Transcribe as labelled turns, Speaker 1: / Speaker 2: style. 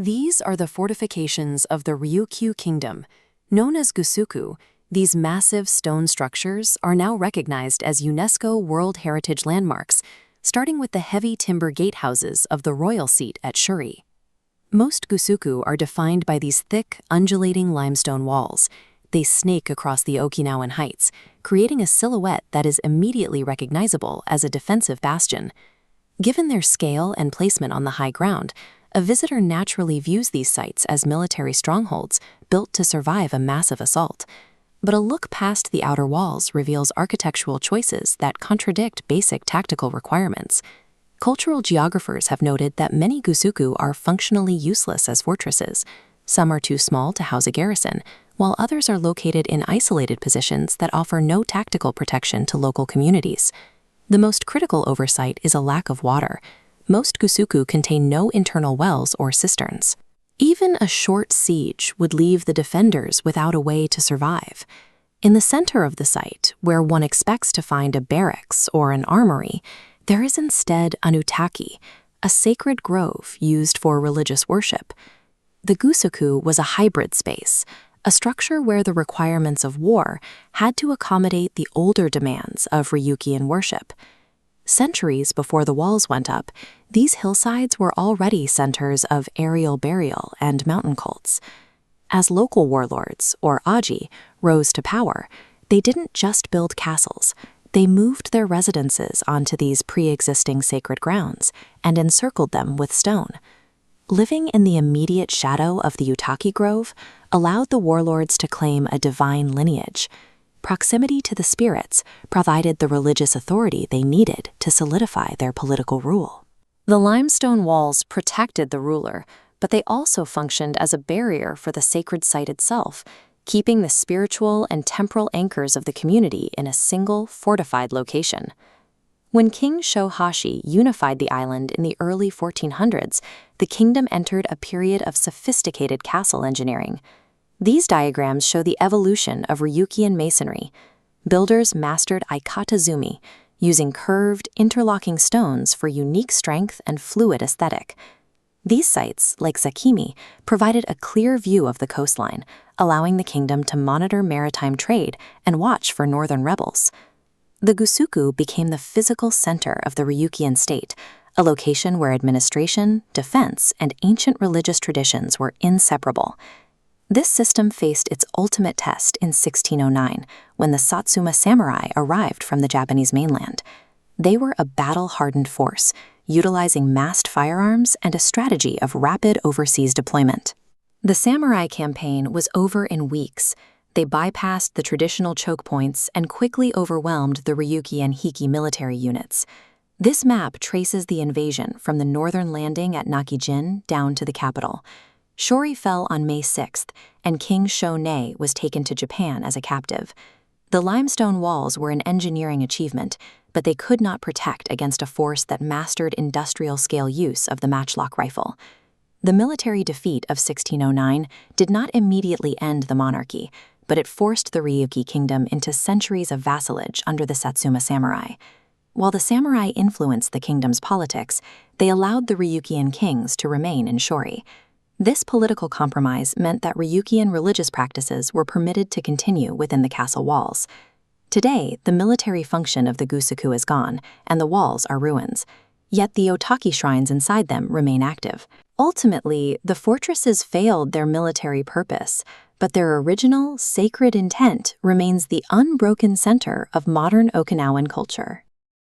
Speaker 1: These are the fortifications of the Ryukyu Kingdom. Known as Gusuku, these massive stone structures are now recognized as UNESCO World Heritage landmarks, starting with the heavy timber gatehouses of the royal seat at Shuri. Most Gusuku are defined by these thick, undulating limestone walls. They snake across the Okinawan heights, creating a silhouette that is immediately recognizable as a defensive bastion. Given their scale and placement on the high ground, a visitor naturally views these sites as military strongholds built to survive a massive assault. But a look past the outer walls reveals architectural choices that contradict basic tactical requirements. Cultural geographers have noted that many Gusuku are functionally useless as fortresses. Some are too small to house a garrison, while others are located in isolated positions that offer no tactical protection to local communities. The most critical oversight is a lack of water. Most Gusuku contain no internal wells or cisterns. Even a short siege would leave the defenders without a way to survive. In the center of the site, where one expects to find a barracks or an armory, there is instead an utaki, a sacred grove used for religious worship. The Gusuku was a hybrid space, a structure where the requirements of war had to accommodate the older demands of Ryukyuan worship. Centuries before the walls went up, these hillsides were already centers of aerial burial and mountain cults. As local warlords, or aji, rose to power, they didn't just build castles. They moved their residences onto these pre-existing sacred grounds and encircled them with stone. Living in the immediate shadow of the Utaki Grove allowed the warlords to claim a divine lineage. Proximity to the spirits provided the religious authority they needed to solidify their political rule. The limestone walls protected the ruler, but they also functioned as a barrier for the sacred site itself, keeping the spiritual and temporal anchors of the community in a single, fortified location. When King Shohashi unified the island in the early 1400s, the kingdom entered a period of sophisticated castle engineering. These diagrams show the evolution of Ryukyuan masonry. Builders mastered aikata-zumi, using curved, interlocking stones for unique strength and fluid aesthetic. These sites, like Zakimi, provided a clear view of the coastline, allowing the kingdom to monitor maritime trade and watch for northern rebels. The Gusuku became the physical center of the Ryukyuan state, a location where administration, defense, and ancient religious traditions were inseparable. This system faced its ultimate test in 1609, when the Satsuma samurai arrived from the Japanese mainland. They were a battle-hardened force, utilizing massed firearms and a strategy of rapid overseas deployment. The samurai campaign was over in weeks. They bypassed the traditional choke points and quickly overwhelmed the Ryuki and Hiki military units. This map traces the invasion from the northern landing at Nakijin down to the capital. Shuri fell on May 6th, and King Shonei was taken to Japan as a captive. The limestone walls were an engineering achievement, but they could not protect against a force that mastered industrial-scale use of the matchlock rifle. The military defeat of 1609 did not immediately end the monarchy, but it forced the Ryukyu Kingdom into centuries of vassalage under the Satsuma samurai. While the samurai influenced the kingdom's politics, they allowed the Ryukyuan kings to remain in Shuri. This political compromise meant that Ryukyuan religious practices were permitted to continue within the castle walls. Today, the military function of the Gusuku is gone, and the walls are ruins. Yet the Otaki shrines inside them remain active. Ultimately, the fortresses failed their military purpose, but their original, sacred intent remains the unbroken center of modern Okinawan culture.